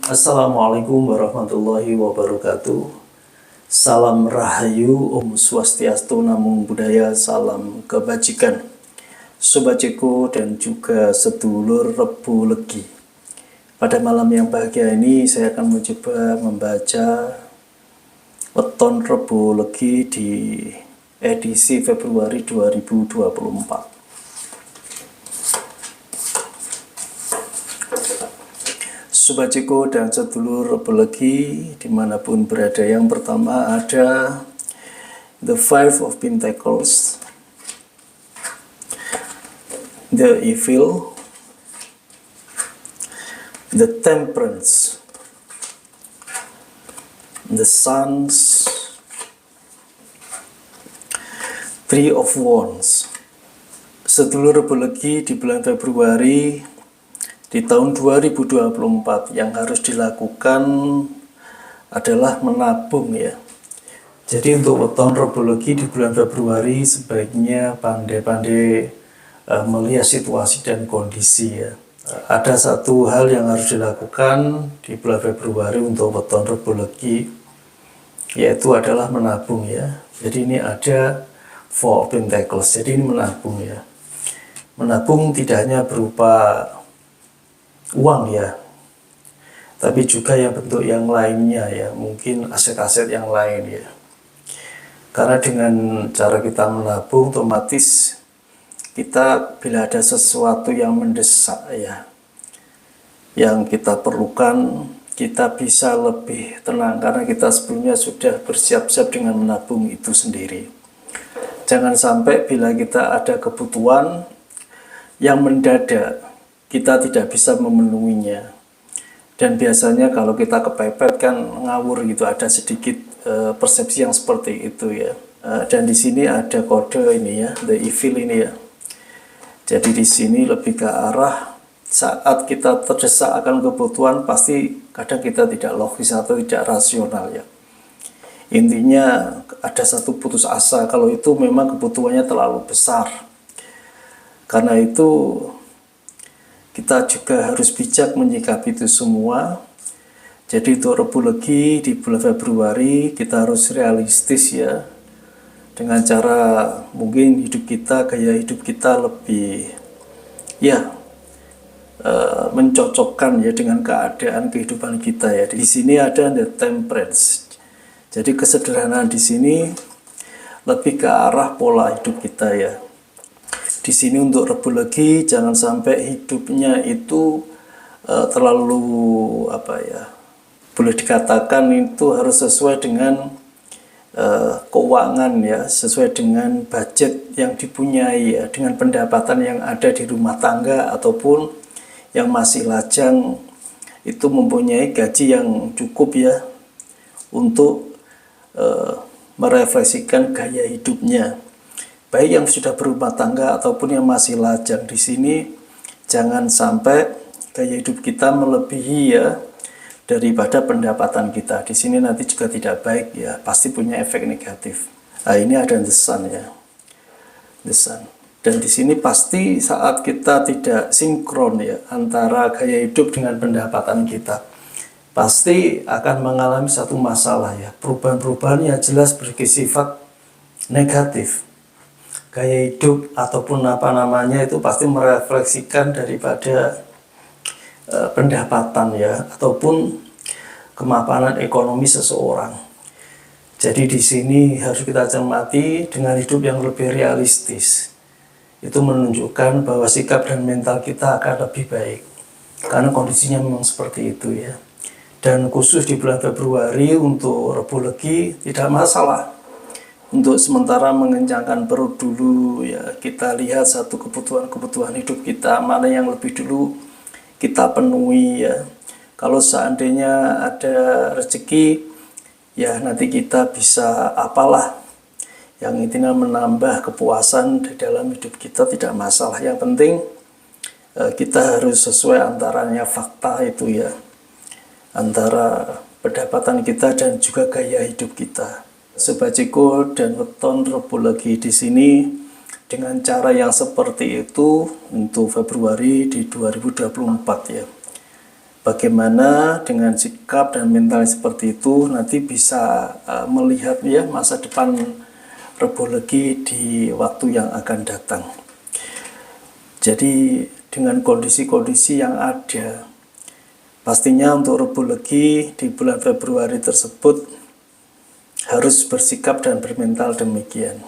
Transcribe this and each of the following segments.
Assalamualaikum warahmatullahi wabarakatuh. Salam Rahayu, Om Swastiastu, Namo Buddhaya, salam kebajikan. Sobat Ceko dan juga sedulur Rebu Legi. Pada malam yang bahagia ini saya akan mencoba membaca Weton Rebu Legi di edisi Februari 2024. Sobat Ceko dan sedulur Rebu Legi dimanapun berada, yang pertama ada The Five of Pentacles, The Evil, The Temperance, The Suns, Three of Wands. Sedulur Rebu Legi di bulan Februari di tahun 2024 yang harus dilakukan adalah menabung ya. Jadi untuk weton Rebu Legi di bulan Februari sebaiknya pandai-pandai melihat situasi dan kondisi ya. Ada satu hal yang harus dilakukan di bulan Februari untuk weton Rebu Legi, yaitu adalah menabung ya. Jadi ini ada Four of Pentacles, jadi ini menabung ya. Menabung tidak hanya berupa uang ya, tapi juga yang bentuk yang lainnya ya, mungkin aset-aset yang lain ya. Karena dengan cara kita menabung, otomatis kita bila ada sesuatu yang mendesak ya, yang kita perlukan, kita bisa lebih tenang karena kita sebelumnya sudah bersiap-siap dengan menabung itu sendiri. Jangan sampai bila kita ada kebutuhan yang mendadak, kita tidak bisa memenuhinya. Dan biasanya kalau kita kepepet kan ngawur gitu, ada sedikit persepsi yang seperti itu ya. Dan di sini ada kode ini ya, The Evil ini ya. Jadi di sini lebih ke arah saat kita terdesak akan kebutuhan, pasti kadang kita tidak logis atau tidak rasional ya. Intinya ada satu putus asa kalau itu memang kebutuhannya terlalu besar. Karena itu kita juga harus bijak menyikapi itu semua. Jadi untuk Rebu Legi di bulan Februari kita harus realistis ya, dengan cara mungkin hidup kita, gaya hidup kita lebih ya mencocokkan ya dengan keadaan kehidupan kita ya. Di sini ada The Temperance. Jadi kesederhanaan di sini lebih ke arah pola hidup kita ya. Di sini untuk Rebu Legi jangan sampai hidupnya itu terlalu apa ya, boleh dikatakan itu harus sesuai dengan keuangan ya, sesuai dengan budget yang dipunyai ya, dengan pendapatan yang ada di rumah tangga ataupun yang masih lajang itu mempunyai gaji yang cukup ya untuk merefleksikan gaya hidupnya. Baik yang sudah berumah tangga ataupun yang masih lajang. Di sini jangan sampai gaya hidup kita melebihi ya daripada pendapatan kita. Di sini nanti juga tidak baik ya, pasti punya efek negatif. Nah, ini ada The Sun ya, The Sun. Dan di sini pasti saat kita tidak sinkron ya antara gaya hidup dengan pendapatan kita, pasti akan mengalami satu masalah ya. Perubahan-perubahan yang jelas bersifat negatif. Gaya hidup ataupun apa namanya itu pasti merefleksikan daripada pendapatan ya, ataupun kemapanan ekonomi seseorang. Jadi di sini harus kita cermati dengan hidup yang lebih realistis. Itu menunjukkan bahwa sikap dan mental kita akan lebih baik. Karena kondisinya memang seperti itu ya. Dan khusus di bulan Februari untuk Rebu Legi tidak masalah. Untuk sementara mengencangkan perut dulu ya, kita lihat satu kebutuhan hidup kita mana yang lebih dulu kita penuhi ya. Kalau seandainya ada rezeki ya, nanti kita bisa apalah, yang intinya menambah kepuasan di dalam hidup kita tidak masalah. Yang penting kita harus sesuai antaranya fakta itu ya, antara pendapatan kita dan juga gaya hidup kita. Sobat Ceko dan weton Rebu Legi di sini dengan cara yang seperti itu untuk Februari di 2024 ya. bagaimana dengan sikap dan mental seperti itu nanti bisa melihat ya masa depan Rebo Legi di waktu yang akan datang. Jadi dengan kondisi-kondisi yang ada, pastinya untuk Rebo Legi di bulan Februari tersebut harus bersikap dan bermental demikian.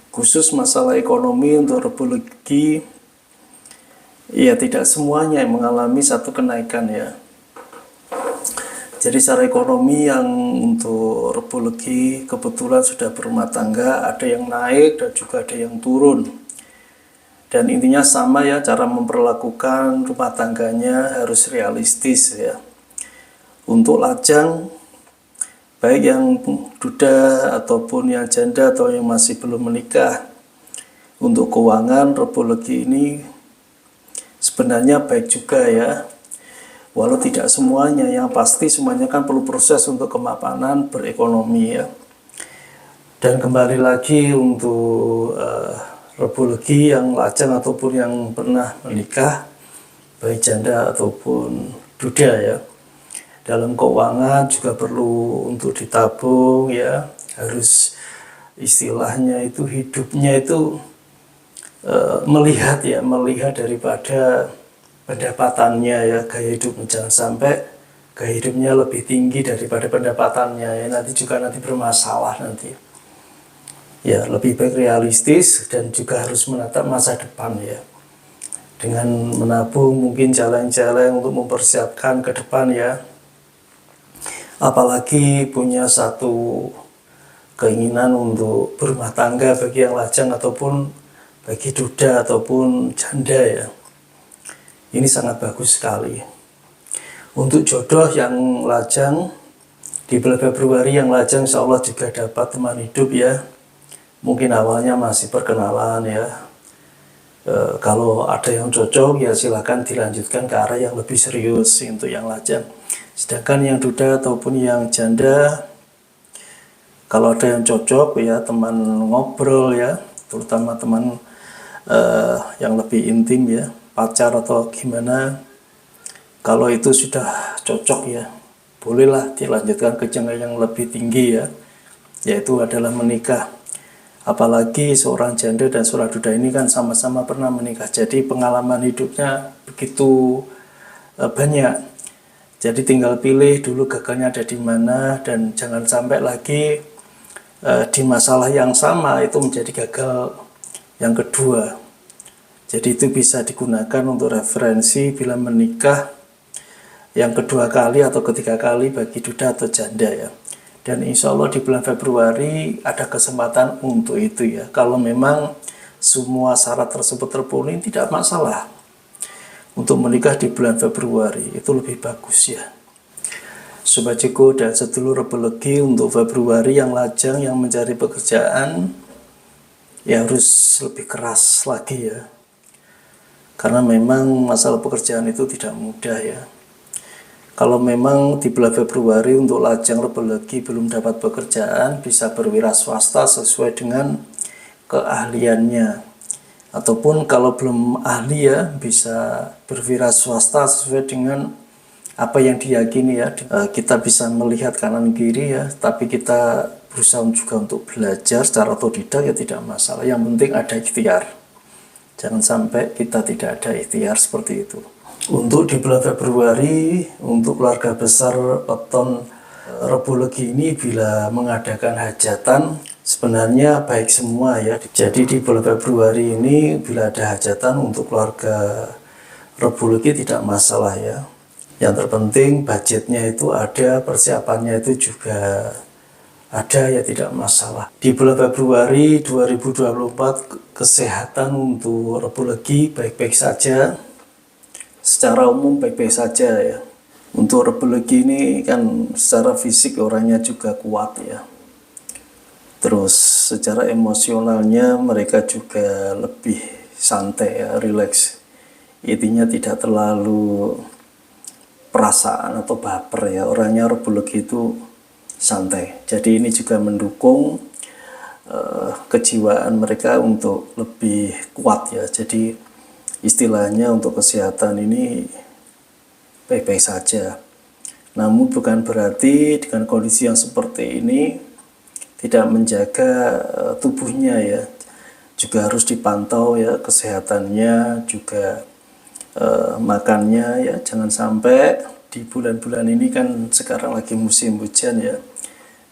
Khusus masalah ekonomi untuk Rebo Legi, ya tidak semuanya yang mengalami satu kenaikan ya. Jadi secara ekonomi yang untuk Rebo Legi kebetulan sudah berumah tangga, ada yang naik dan juga ada yang turun. Dan intinya sama ya, cara memperlakukan rumah tangganya harus realistis ya. Untuk lajang, baik yang duda ataupun yang janda atau yang masih belum menikah, untuk keuangan Rebo Legi ini sebenarnya baik juga ya. Walau tidak semuanya, yang pasti semuanya kan perlu proses untuk kemapanan berekonomi ya. Dan kembali lagi untuk Rebo Legi yang lajang ataupun yang pernah menikah, baik janda ataupun duda ya. Dalam keuangan juga perlu untuk ditabung ya, harus istilahnya itu hidupnya itu melihat daripada pendapatannya ya, gaya hidup, jangan sampai gaya hidupnya lebih tinggi daripada pendapatannya ya, nanti bermasalah nanti ya. Lebih baik realistis dan juga harus menatap masa depan ya, dengan menabung mungkin jalan-jalan untuk mempersiapkan ke depan ya. Apalagi punya satu keinginan untuk berumah tangga bagi yang lajang ataupun bagi duda ataupun janda ya, ini sangat bagus sekali. Untuk jodoh yang lajang di bulan Februari, yang lajang insya Allah juga dapat teman hidup ya. Mungkin awalnya masih perkenalan ya. Kalau ada yang cocok ya silakan dilanjutkan ke arah yang lebih serius untuk yang lajang. Sedangkan yang duda ataupun yang janda, kalau ada yang cocok ya teman ngobrol ya, terutama teman yang lebih intim ya, pacar atau gimana, kalau itu sudah cocok ya bolehlah dilanjutkan ke jenjang yang lebih tinggi ya, yaitu adalah menikah. Apalagi seorang janda dan seorang duda ini kan sama-sama pernah menikah, jadi pengalaman hidupnya begitu banyak. Jadi tinggal pilih dulu gagalnya ada di mana, dan jangan sampai lagi di masalah yang sama itu menjadi gagal yang kedua. Jadi itu bisa digunakan untuk referensi bila menikah yang kedua kali atau ketiga kali bagi duda atau janda ya. Dan insya Allah di bulan Februari ada kesempatan untuk itu ya. Kalau memang semua syarat tersebut terpenuhi, tidak masalah untuk menikah di bulan Februari, itu lebih bagus ya. Sobat Ciko dan sedulur Rebo Legi, untuk Februari yang lajang yang mencari pekerjaan ya harus lebih keras lagi ya. Karena memang masalah pekerjaan itu tidak mudah ya. Kalau memang di bulan Februari untuk lajang Rebo Legi belum dapat pekerjaan, bisa berwira swasta sesuai dengan keahliannya. Ataupun kalau belum ahli ya, bisa berwira swasta sesuai dengan apa yang diyakini ya. Kita bisa melihat kanan kiri ya, tapi kita berusaha juga untuk belajar secara otodidak ya, tidak masalah. Yang penting ada ikhtiar. Jangan sampai kita tidak ada ikhtiar seperti itu. Untuk di bulan Februari, untuk keluarga besar weton Rebo Legi ini bila mengadakan hajatan, sebenarnya baik semua ya. Jadi di bulan Februari ini bila ada hajatan untuk keluarga Rebo Legi tidak masalah ya. Yang terpenting budgetnya itu ada, persiapannya itu juga ada ya, tidak masalah. Di bulan Februari 2024 kesehatan untuk Rebo Legi baik-baik saja. Secara umum baik-baik saja ya. Untuk Rebo Legi ini kan secara fisik orangnya juga kuat ya. Terus secara emosionalnya mereka juga lebih santai ya, rileks. Intinya tidak terlalu perasaan atau baper ya. Orangnya Rebo Legi itu santai. Jadi ini juga mendukung kejiwaan mereka untuk lebih kuat ya. Jadi istilahnya untuk kesehatan ini baik-baik saja. Namun bukan berarti dengan kondisi yang seperti ini tidak menjaga tubuhnya ya, juga harus dipantau ya kesehatannya, juga makannya ya, jangan sampai di bulan-bulan ini kan sekarang lagi musim hujan ya,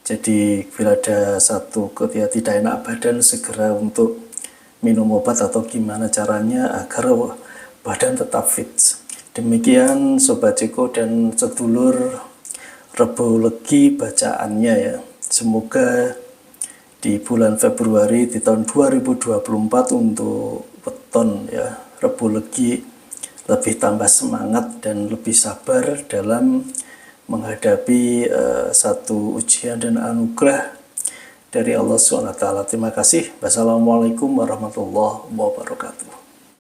jadi bila ada satu ketika tidak enak badan segera untuk minum obat atau gimana caranya agar badan tetap fit. Demikian Sobat Ceko dan sedulur Rebo Legi bacaannya ya. Semoga di bulan Februari di tahun 2024 untuk weton ya Rebo Legi lebih tambah semangat dan lebih sabar dalam menghadapi satu ujian dan anugerah dari Allah SWT. Terima kasih. Wassalamualaikum warahmatullahi wabarakatuh.